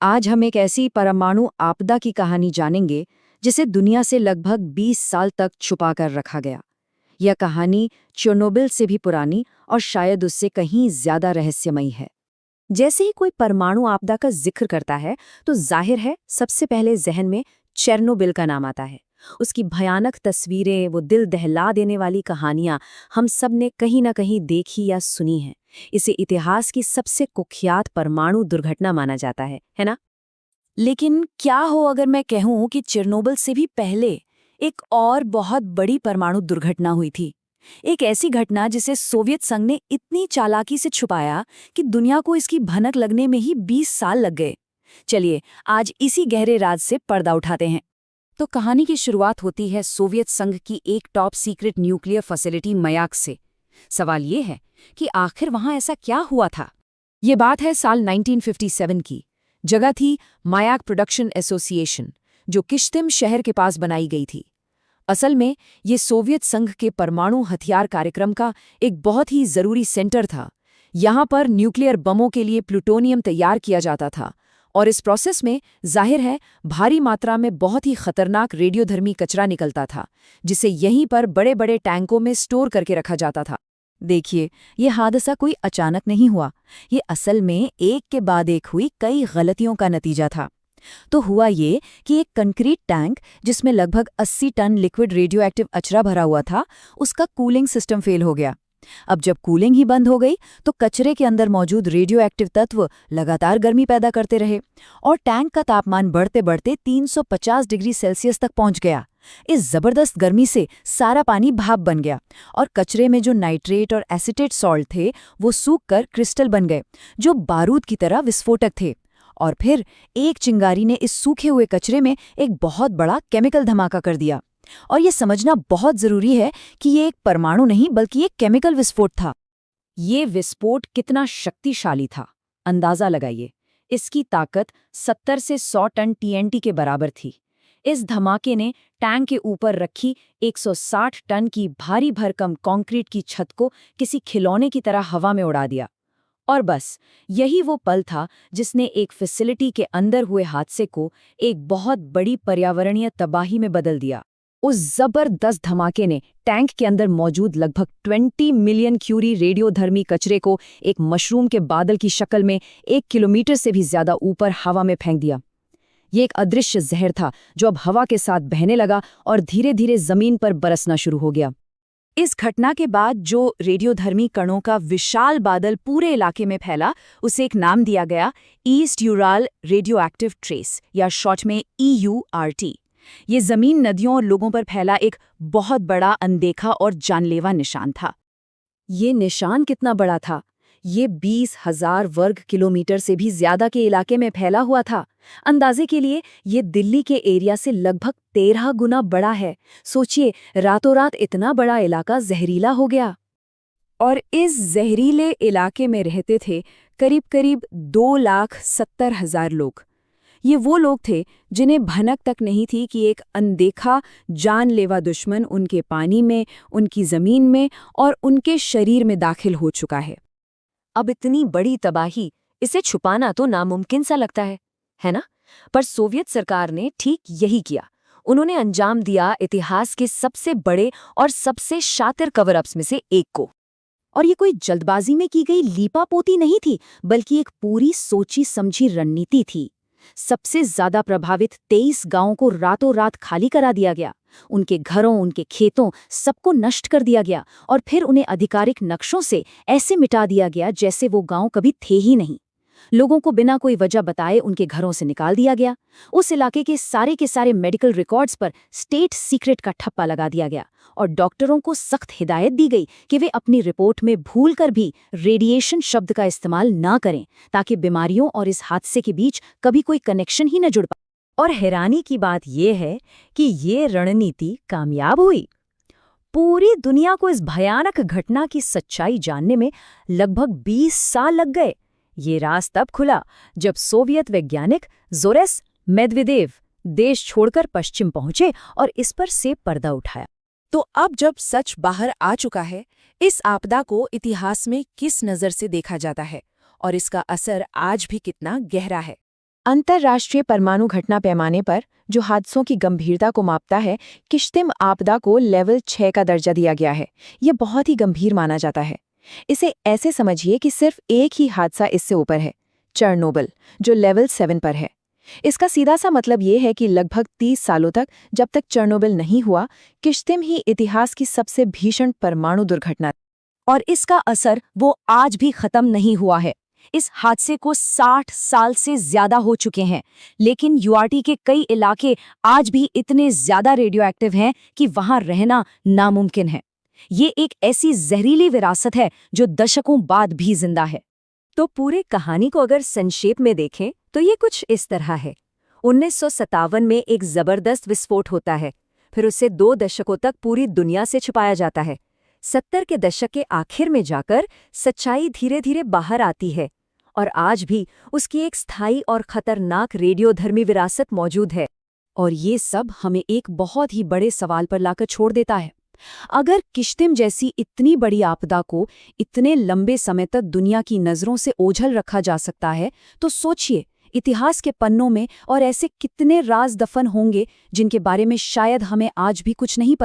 आज हम एक ऐसी परमाणु आपदा की कहानी जानेंगे जिसे दुनिया से लगभग 20 साल तक छुपा कर रखा गया। यह कहानी चेर्नोबिल से भी पुरानी और शायद उससे कहीं ज्यादा रहस्यमयी है। जैसे ही कोई परमाणु आपदा का जिक्र करता है तो जाहिर है सबसे पहले जहन में चेर्नोबिल का नाम आता है। उसकी भयानक तस्वीरें, वो दिल दहला देने वाली कहानियां हम सब ने कहीं ना कहीं देखी या सुनी हैं। इसे इतिहास की सबसे कुख्यात परमाणु दुर्घटना माना जाता है ना? लेकिन क्या हो अगर मैं कहूं कि चेर्नोबिल से भी पहले एक और बहुत बड़ी परमाणु दुर्घटना हुई थी। एक ऐसी घटना जिसे सोवियत संघ ने इतनी चालाकी से छुपाया कि दुनिया को इसकी भनक लगने में ही 20 साल लग गए। चलिए आज इसी गहरे राज से पर्दा उठाते हैं। तो कहानी की शुरुआत होती है सोवियत संघ की एक top secret nuclear facility Mayank से। सवाल ये है कि आखिर वहां ऐसा क्या हुआ था। ये बात है साल 1957 की। जगह थी मायाक प्रोडक्शन एसोसिएशन, जो किश्तिम शहर के पास बनाई गई थी। असल में ये सोवियत संघ के परमाणु हथियार कार्यक्रम का एक बहुत ही जरूरी सेंटर था। यहाँ पर न्यूक्लियर बमों के लिए प्लूटोनियम तैयार किया जाता था और इस प्रोसेस में जाहिर है भारी मात्रा में बहुत ही खतरनाक रेडियोधर्मी कचरा निकलता था, जिसे यहीं पर बड़े बड़े टैंकों में स्टोर करके रखा जाता था। देखिए, ये हादसा कोई अचानक नहीं हुआ। ये असल में एक के बाद एक हुई कई गलतियों का नतीजा था। तो हुआ ये कि एक कंक्रीट टैंक जिसमें लगभग 80 टन लिक्विड रेडियो एक्टिव अचरा भरा हुआ था, उसका कूलिंग सिस्टम फेल हो गया। अब जब कूलिंग ही बंद हो गई तो कचरे के अंदर मौजूद रेडियो एक्टिव तत्व लगातार गर्मी पैदा करते रहे और टैंक का तापमान बढ़ते बढ़ते 350 डिग्री सेल्सियस तक पहुंच गया। इस जबरदस्त गर्मी से सारा पानी भाप बन गया और कचरे में जो नाइट्रेट और एसिटेट सॉल्ट थे वो सूखकर क्रिस्टल बन गए, जो बारूद की तरह विस्फोटक थे। और फिर एक चिंगारी ने इस सूखे हुए कचरे में एक बहुत बड़ा केमिकल धमाका कर दिया। और ये समझना बहुत जरूरी है कि ये एक परमाणु नहीं बल्कि एक केमिकल विस्फोट था। ये विस्फोट कितना शक्तिशाली था, अंदाजा लगाइए। इसकी ताकत 70 से 100 टन टीएनटी के बराबर थी। इस धमाके ने टैंक के ऊपर रखी 160 टन की भारी भरकम कंक्रीट की छत को किसी खिलौने की तरह हवा में उड़ा दिया। और बस यही वो पल था जिसने एक फैसिलिटी के अंदर हुए हादसे को एक बहुत बड़ी पर्यावरणीय तबाही में बदल दिया। उस जबरदस्त धमाके ने टैंक के अंदर मौजूद लगभग 20 मिलियन क्यूरी रेडियोधर्मी कचरे को एक मशरूम के बादल की शक्ल में 1 किलोमीटर से भी ज्यादा ऊपर हवा में फेंक दिया। ये एक अदृश्य जहर था जो अब हवा के साथ बहने लगा और धीरे धीरे जमीन पर बरसना शुरू हो गया। इस घटना के बाद जो रेडियोधर्मी कणों का विशाल बादल पूरे इलाके में फैला, उसे एक नाम दिया गया east Ural radio active trace, या शॉर्ट में EURT। ये जमीन, नदियों और लोगों पर फैला एक बहुत बड़ा, अनदेखा और जानलेवा निशान था। ये निशान कितना बड़ा था? ये 20,000 वर्ग किलोमीटर से भी ज्यादा के इलाके में फैला हुआ था। अंदाजे के लिए ये दिल्ली के एरिया से लगभग 13 गुना बड़ा है। सोचिए, रातों रात इतना बड़ा इलाका जहरीला हो गया। और इस जहरीले इलाके में रहते थे करीब करीब 2,70,000 लोग। ये वो लोग थे जिन्हें भनक तक नहीं थी कि एक अनदेखा, जानलेवा दुश्मन उनके पानी में, उनकी जमीन में और उनके शरीर में दाखिल हो चुका है। अब इतनी बड़ी तबाही, इसे छुपाना तो नामुमकिन सा लगता है ना? पर सोवियत सरकार ने ठीक यही किया। उन्होंने अंजाम दिया इतिहास के सबसे बड़े और सबसे शातिर कवर अप्स में से एक को। और ये कोई जल्दबाजी में की गई लीपापोती नहीं थी, बल्कि एक पूरी सोची समझी रणनीति थी। सबसे ज्यादा प्रभावित 23 गांवों को रातों रात खाली करा दिया गया। उनके घरों, उनके खेतों, सबको नष्ट कर दिया गया और फिर उन्हें आधिकारिक नक्शों से ऐसे मिटा दिया गया जैसे वो गांव कभी थे ही नहीं। लोगों को बिना कोई वजह बताए उनके घरों से निकाल दिया गया। उस इलाके के सारे मेडिकल रिकॉर्ड्स पर स्टेट सीक्रेट का ठप्पा लगा दिया गया और डॉक्टरों को सख्त हिदायत दी गई कि वे अपनी रिपोर्ट में भूलकर भी रेडिएशन शब्द का इस्तेमाल ना करें, ताकि बीमारियों और इस हादसे के बीच कभी कोई कनेक्शन ही न जुड़ पाए। और हैरानी की बात यह है कि ये रणनीति कामयाब हुई। पूरी दुनिया को इस भयानक घटना की सच्चाई जानने में लगभग 20 साल लग गए। ये राज तब खुला जब सोवियत वैज्ञानिक जोरेस मेदवेदेव देश छोड़कर पश्चिम पहुंचे और इस पर से पर्दा उठाया। तो अब जब सच बाहर आ चुका है, इस आपदा को इतिहास में किस नज़र से देखा जाता है और इसका असर आज भी कितना गहरा है? अंतर्राष्ट्रीय परमाणु घटना पैमाने पर जो हादसों की गंभीरता को मापता है, किश्तिम आपदा को लेवल 6 का दर्जा दिया गया है। यह बहुत ही गंभीर माना जाता है। इसे ऐसे समझिए कि सिर्फ एक ही हादसा इससे ऊपर है, चेरनोबिल, जो लेवल 7 पर है। इसका सीधा सा मतलब ये है कि लगभग 30 सालों तक, जब तक चेरनोबिल नहीं हुआ, किश्तिम ही इतिहास की सबसे भीषण परमाणु दुर्घटना। और इसका असर वो आज भी खत्म नहीं हुआ है। इस हादसे को 60 साल से ज्यादा हो चुके हैं, लेकिन यूआरटी के कई इलाके आज भी इतने ज्यादा रेडियो एक्टिव हैं कि वहां रहना नामुमकिन है। ये एक ऐसी जहरीली विरासत है जो दशकों बाद भी जिंदा है। तो पूरे कहानी को अगर संक्षेप में देखें तो ये कुछ इस तरह है। 1957 में एक जबरदस्त विस्फोट होता है, फिर उसे 2 दशकों तक पूरी दुनिया से छुपाया जाता है। 70 के दशक के आखिर में जाकर सच्चाई धीरे धीरे बाहर आती है, और आज भी उसकी एक स्थायी और खतरनाक रेडियोधर्मी विरासत मौजूद है। और ये सब हमें एक बहुत ही बड़े सवाल पर लाकर छोड़ देता है। अगर किश्तिम जैसी इतनी बड़ी आपदा को इतने लंबे समय तक दुनिया की नज़रों से ओझल रखा जा सकता है, तो सोचिए इतिहास के पन्नों में और ऐसे कितने राज दफन होंगे जिनके बारे में शायद हमें आज भी कुछ नहीं पता।